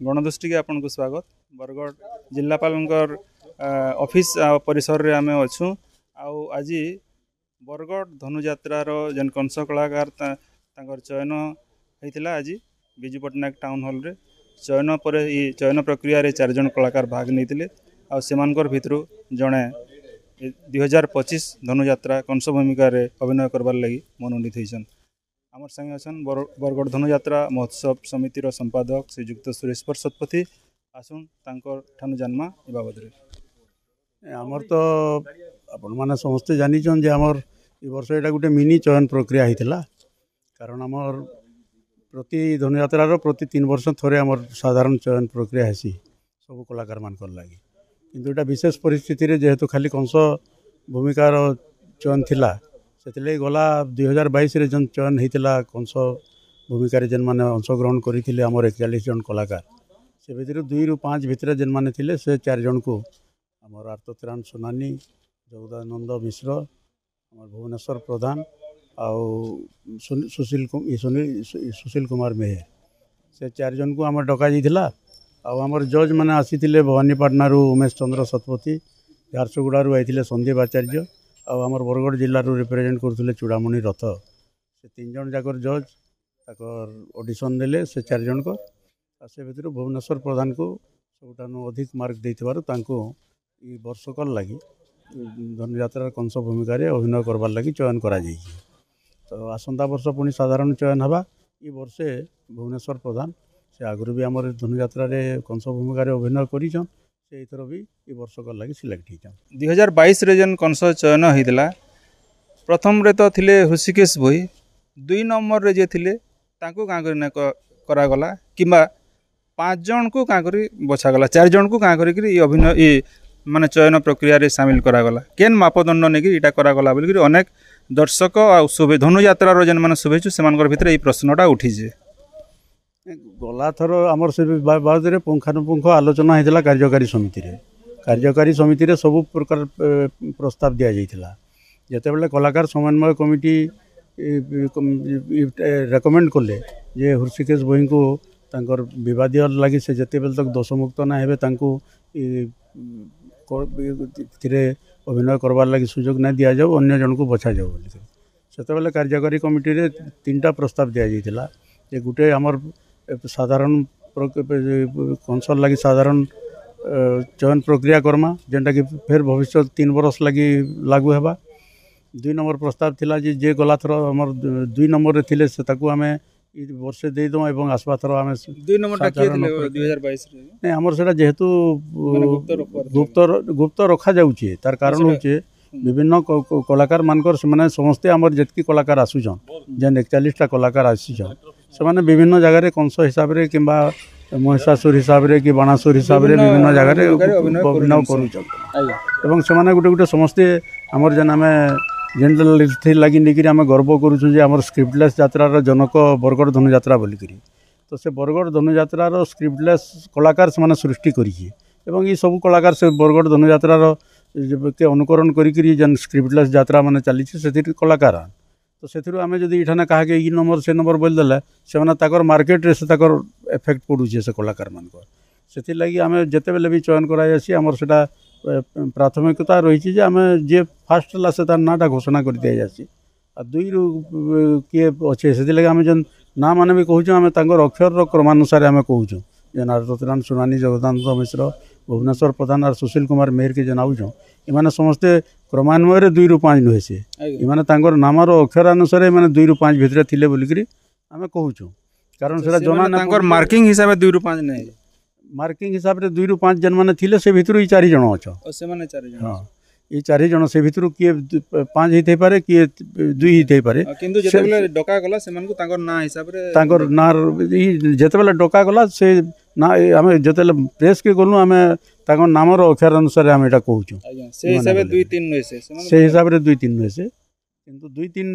गणदोष्टी के आपन को स्वागत। बरगढ़ जिलापाल ऑफिस परिसर रे आमे अच्छू। आज बरगढ़ धनुयात्रार जेन कंस कलाकार चयन होता आज विजु पट्टनायक टाउन हॉल रे चयन पर चयन प्रक्रिया रे 4 जन कलाकार भाग नहीं आर भितर जड़े 2025 धनुयात्रा कंस भूमिका रे अभिनय करवार लगी मनोनीत होइछन। आमर संगे अछन बरगढ़ धनुयात्रा महोत्सव समितिर संपादक श्रीयुक्त सुरेश शतपथी। आसुन तांकर ठानु जन्मा ए बाबद रे आमर तो आपण माने समस्ते जानिछन जे आमर ए वर्ष एटा गुटे मिनी चयन प्रक्रिया हितला। कारण आमर प्रति धनुयात्रा रो प्रति 3 वर्ष थरे आमर साधारण चयन प्रक्रिया हेसी सब कलाकार मानकर लागि। किंतु एटा विशेष परिस्थिति रे जेहेतु खाली कंस भूमिका रो चयन थिला से गला 2022 रे जन चयन होता कंस भूमिका जेन मैंने अंशग्रहण करते आमर 41 जन कलाकार से भितर 2 ରୁ 5 भितर जेन मैंने थिले से 4 जन को आमर आर्तत्राण सोनानी जगदानंद मिश्र आमर भुवनेश्वर प्रधान आउ सुशील कुमार मेहर से 4 जन को आमर डका जाइथिला। आमर जज मैंने आसी भवानीपाटना उमेश चंद्र शतपथी झारसुगुड़ा आइथिले संदीप आचार्य आमर बरगढ़ जिल्ला रिप्रेजेंट करते चूड़ामणि रथ से 3 जन जाकर जज ताकर ऑडिशन देले से 4 जन को से भितर भुवनेश्वर प्रधान को सबुठानु अधिक मार्क देइथिबारु तांको ई वर्षकर लगी धनुयात्रा कंस भूमिका रे अभिनय करबार लगी चयन करा जाई। तो आसंता वर्ष पुणी साधारण चयन हवा ई वर्षे भुवनेश्वर प्रधान से आगुरी भी आमर धनुयात्रा रे कंस भूमिका रे अभिनय करिछन से इथर भी ई वर्षकर लगी सिलेक्ट हिचन। 2022 रे जन कंस चयन होइतला प्रथम रे तो थिले हृषिकेश भोई 2 नंबर रे जे थिले तांको का करना करा गला किबा 5 जन को का करी बछा गला 4 जन को का करी अभिनय माने चयन प्रक्रिया रे शामिल करा गला केन मापदंड ने कि इटा करा गला बोली अनेक दर्शक आ शुभे धनुयात्रा रो जन माने शुभेचु सेमानकर भितर ई प्रश्नटा उठी जे गला थर आमर से बाद रे पुंखानुपुंख आलोचना होता कार्यकारी समिति रे सब प्रकार प्रस्ताव दि जाइथिला। जेते बेले कलाकार समन्वय कमिटी रेकमेंड कले जे हृषिकेश भोई को तांकर विवादीय लगी से जेते बेले तक दोषमुक्त ना हेबे तांको अभिनय करवार लगी सुजोग ना दिया जाओ अन्य जन को बछा जाओ बोली सेते बेले कार्यकारी कमिटी रे 3टा प्रस्ताव दि जाइथिला। जे गुटे आमर साधारण कंसर लगी साधारण चयन प्रक्रिया करमा जेनटा कि फिर भविष्य 3 वर्ष लगी लागू हेबा। 2 नंबर प्रस्ताव थिला जे गला थर हमर 2 नंबर रे थिले से ताकू हमें ई वर्ष दे दो एवं आसबा थर हमें 2 नंबर टा के थिले 2022 रे नै हमर सेटा जेहेतु गुप्त रखा जाउची तार कारण होचे विभिन्न कलाकार मानकर से समस्ते आमर जेतकी कलाकार आसुछन जेन 41टा कलाकार आसीछन से माने विभिन्न जगह कंस हिसाब रे किंबा महिषासुर हिसाब रे कि बाणासुर हिसाब रे विभिन्न जगह रे अभिनय करूछन एवं से माने गुटे गुटे समस्ते आमर जेन आमे जनरल थी लगी निकरी आमे गर्व करूछु जे आमर स्क्रिप्टलेस यात्रार जनक बरगढ़ धनुयात्रा बोली करी। तो से बरगढ़ धनुयात्रार स्क्रिप्टलेस कलाकार से माने सृष्टि करिछि एवं ई सब कलाकार से बरगढ़ धनुयात्रार के अनुकरण करी जेन स्क्रिप्टलेस यात्रा माने चली से कलाकार तो से आम जब इठाने कहा कि नंबर से नंबर बोल देला से ताकर मार्केट रे से ताकर इफेक्ट पड़ुचे से कलाकार मानकर से लगी आम जिते बेले भी चयन करासी आमर सेटा प्राथमिकता रही आम जे फास्ट ला से तार नाटा घोषणा कर दि जासी आ 2 रु किए अच्छे से लगे आम जेन ना माने भी कहूँ आम अक्षर क्रमानुसार आम कहूँ जेन आर्तत्राण सोनानी जगदानंद मिश्र भुवनेश्वर प्रधान और सुशील कुमार मेहर के जेन आउछ इमाने समस्ते क्रमान्वय 2 ରୁ 5 नुहे से इमाने तांकर नामर अक्षर अनुसार इमाने 2 ରୁ 5 भितर थिले बोली करी आमे कहूछु। कारण सेटा जना तांकर मार्किंग हिसाब 2 ରୁ 5 नै मार्किंग हिसाब रे 2 ରୁ 5 जन माने थिले से भितर ई 4 जन अछ से माने 4 जन हां ई 4 जन से भितर किए 5 हिते पारे किए 2 हिते पारे किंतु जेते बेले डका गला से मान को तांकर ना हिसाब रे तांकर ना ई जेते बेले डका गला से ना आमे जेते प्रेस के गलु आमे तांकर नामर अक्षर अनुसार आमे एटा कहूछु से हिसाब रे 2 3 नै से हिसाब रे 2 3 नै से किंतु 2 3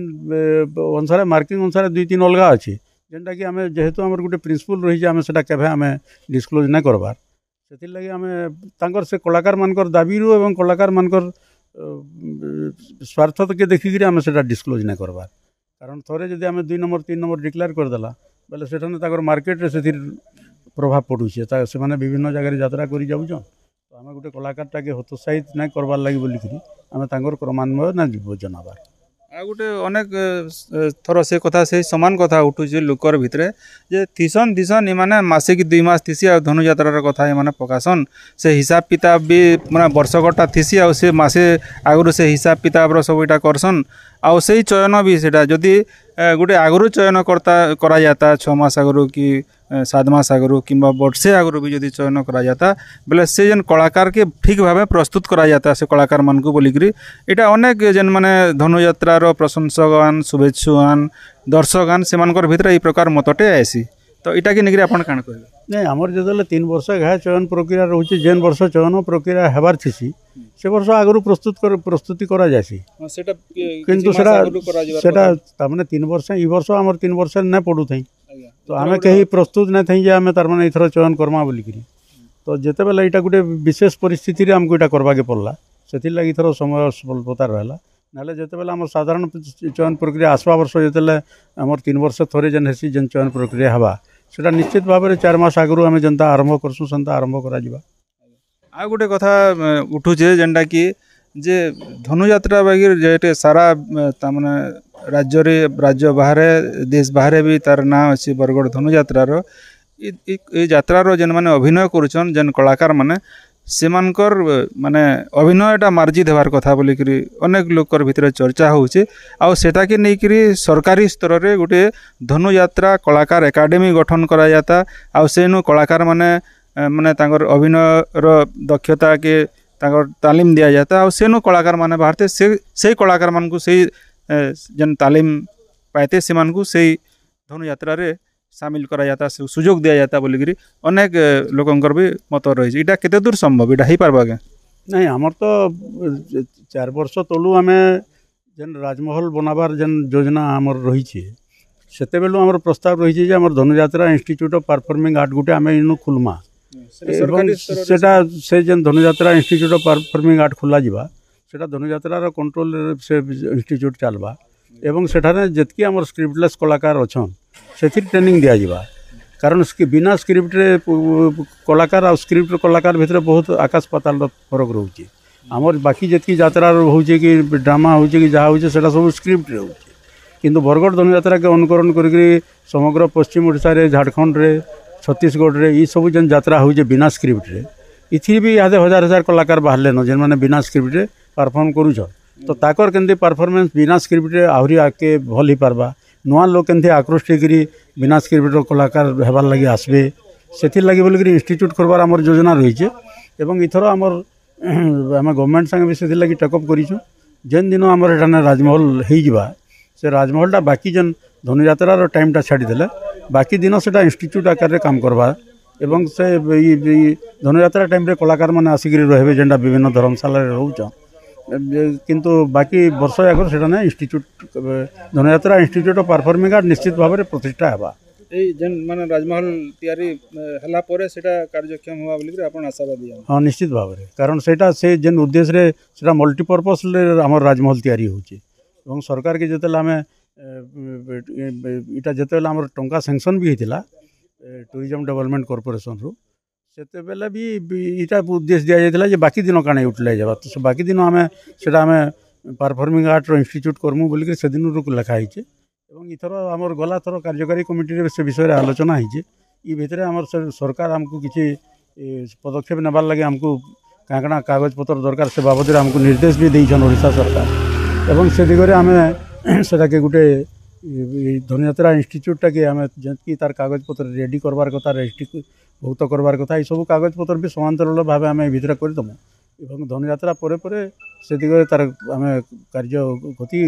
अनुसार मार्किंग अनुसार 2 3 अलगा अछि जेनटा कि आमे जेहेतु हमर गुटे प्रिंसिपल रही जे आमे सेटा केभे आमे डिस्क्लोज ना करबार सेति लागि आमे तांकर से कलाकार मानकर दाबी रो एवं कलाकार मानकर स्वार्थ के देखि आमे सेटा डिस्क्लोज ना करबार। कारण थोड़े जदि आमे 2 नंबर 3 नंबर डिक्लेयर कर देला बेले सेठने ताकर मार्केट रे सेतिर प्रभाव पड़ुचे से मैंने विभिन्न जगह यात्रा कर जाऊँ तो आम गोटे कलाकारटा के हतोत्साहित नहीं करवार लगी बोलिकी आम क्रमान्वय ना जनाबार आ गोटे अनेक थर से कथा से समान कथा उठुचे लोकर भितरे जे थीसन इमाने मासे कि 2 मास थीसी आ धनुयात्रार कथा इमाने पकासन से हिसाब किताब भी माने वर्षकटा थीसी आ से मासे आगुरु से हिसाब किताब सब इटा करसन आ से चयन भी सेटा जदि गोटे आगुरु चयन करा जाता 6 मास आगुरु कि 7 मास आगुरु किंबा वर्षे आगुरु भी जदि चयन करा जाता बेले से जन कलाकार के ठीक भाव प्रस्तुत करा जाता से कलाकार मान को बोलिकी इटा अनेक जेन माने धनुयात्रार प्रशंसकगान शुभेच्छुआन दर्शकगान से भितर ये प्रकार मतटे आसी तो इटा कि निकरी आपण काण कहबे नहीं आमर जो 3 वर्ष घा चयन प्रक्रिया रोचे जेन वर्ष चयन प्रक्रिया हेबार थी से वर्ष आगु प्रस्तुति करा जासी सेटा किंतु सेटा तारमाने 3 वर्ष ई वर्ष आमर 3 वर्ष नहीं पड़ू थी तो आम कहीं प्रस्तुत नहीं थी आम तारमाने इथर चयन करमा बोलिकी तो जिते बेले यहाँ गोटे विशेष परिस्थिति आमको यहाँ करवाके पड़ला से लगी इथर समय स्वल्पता रहा ना जिते बेले आम साधारण चयन प्रक्रिया आसवा वर्ष जिते आमर 3 वर्ष थोड़े जेन हेसी जेन चयन प्रक्रिया हवा सेटा निश्चित भाव में 4 मास आगु आम जनता आरंभ करसु सेंता आरंभ करा आ गोटे कथा उठुचे जेनटा कि जे धनुयात्रा बागी जेटे सारा तामने राज्य बाहर देश बाहर भी तार ना अच्छी बरगढ़ धनुयात्रार ये यात्रार जेन माने अभिनय करुछन जेन कलाकार माने सेमानकर माने अभिनयटा मार्जी देवार कथा बोलिकी अनेक लोकर भितर चर्चा होउचे आ सेटा के नेकरी सरकारी स्तर रे गोटे धनुयात्रा कलाकार एकाडेमी गठन करा जाता आ सेनु कलाकार माने माने तांकर अभिनयर दक्षता के तांकर तालीम दिया जाता और सेनु कलाकार माने बाहरते से कलाकार मान को से जन तालीम पाते से मान को से धनुयात्रा रे सामिल करा जाता सुजोग दिया जाता बोलिकी अनेक लोकंकर भी मत रही इटा केते दूर संभव इटा ही पारबा के नहीं आमर तो 4 वर्ष तलू आम जेन राजमहल बनाबार जेन योजना आमर रही सेते बेलू आमर प्रस्ताव रही आमर Dhanuyatra institute of performing art गुटे आम इनु खुलमा सेटा से जेन Dhanuyatra institute of performing art खोला जिबा सेटा धनुयात्रार कंट्रोल से इंस्टीट्यूट चलबा एवं सेठाने जेतकी आमर स्क्रिप्टलेस कलाकार अच्छन से ट्रेनिंग दिया जिबा कारण बिना स्क्रिप्ट रे कलाकार आ स्क्रिप्ट कलाकार भितर बहुत आकाश पाताल फरक रोचे आमर बाकी जेतकी यात्रा होचे कि ड्रामा होचे कि जहाँ होचे सेटा सब स्क्रिप्ट रे होचे किंतु बरगढ़ धनुयात्रा के अनुकरण करके समग्र पश्चिम ओडिशा रे झारखंड रे छत्तीसगढ़ रे ये सब जेन यात्रा होचे बिना स्क्रिप्ट रे इथि भी इहादे हजार हजार कलाकार बाहरले न जेन माने बिना स्क्रिप्ट रे परफॉर्म करूछ तो ताकर केंदे परफॉर्मेंस बिना स्क्रिप्ट रे आहरी आके भल ही पारबा नुआ लोग केंदे आकृष्ट करी बिना स्क्रिप्ट रो कलाकार हेबार लगी आसबे सेथि लगी बोलिकी इंस्टीट्यूट करबार आमर योजना रही एवं इथर आमर आम गवर्नमेंट संगे भी से लगी टेकअप करूँ जेन दिन आमर एठाने राजमहल हो जिबा से राजमहलटा बाकी जेन धनुयात्रार टाइमटा छाड़ीदेले बाकी दिन से इंस्टीट्यूट आकार रे काम करवा एवं से धनुयात्रा टाइम रे कलाकार मैंने आसिक रहे जेनटा विभिन्न धर्मशाला रोच किंतु बाकी वर्ष आगर से institute Dhanuyatra institute of performing art निश्चित भाव में प्रतिष्ठा हेबा जेन माने राजमहल तैयारी हला परे सेटा कार्यक्षम हुआ बोलिक आपण आशावादी हाँ निश्चित भाव में कारण सेटा से जेन उद्देश्य रे सेटा मल्टीपर्पस ले हमर राजमहल तैयारी होची एवं सरकार के जतले हमें इटा जतले हमर टंका सैंक्शन भी हेतिला टूरिज्म डेवलपमेंट कॉर्पोरेशन रु सेते बेले भी इटा उद्देश्य दिया जाइतिला जे बाकी दिन काने उठले जाबा तो बाकी दिन हमें सेटा हमें परफॉर्मिंग आर्ट रो इंस्टीट्यूट करमु बोलिक से दिन रु लिखा हिचे एवं इथर आमर गला थर कार्यकारी कमिटी से विषय आलोचना होती भितर आम सरकार आमको किसी पदक्षेप नेबार लगे आमको काकणा कागज पत्र दरकार से बाबद आमको निर्देश भी देछन ओडिशा सरकार एवं से दिगरे आम से गोटे धनुयात्रा इंस्टीट्यूटा के आम जी तार कागज पत्र रेडी करवार कथा रेजिस्ट्री भुक्त करवार कथा सब कागज पत्र भी समांतर भाव आम भितर करदमु एवं धनुयात्रा परे परे से दिगरे तार आम कार्य गति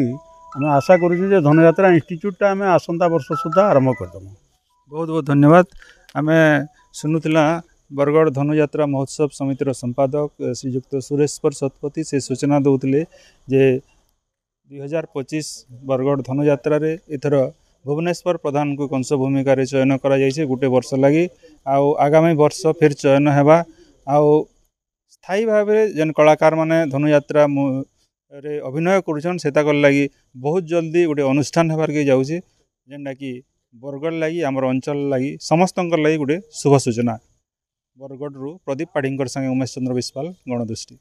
आम आशा करूँ धनुयात्रा इंस्टीट्यूटा आम आसंता वर्ष सुधा आरंभ करदमु। बहुत बहुत धन्यवाद। आम शुणुला बरगढ़ धनुयात्रा महोत्सव समितिर संपादक श्रीयुक्त सुरेश्वर शतपथी से सूचना दौले जे 2025 बरगढ़ धनुयात्रा रे इथर भुवनेश्वर प्रधान को कंस भूमिका रे चयन करा जाइछे गोटे वर्ष लगी आगामी वर्ष फिर चयन हेबा स्थायी भाव जेन कलाकार माने धनुयात्रा रे अभिनय करुछन सेता कर लगी बहुत जल्दी गोटे अनुष्ठान हेबार के जाउछे जेनटा कि बरगढ़ लगी आमर अंचल लगी समस्त लगी गोटे शुभ सूचना। बरगढ़ प्रदीप पाढ़ी संगे उमेश चंद्र विश्वाल गणदृष्टि।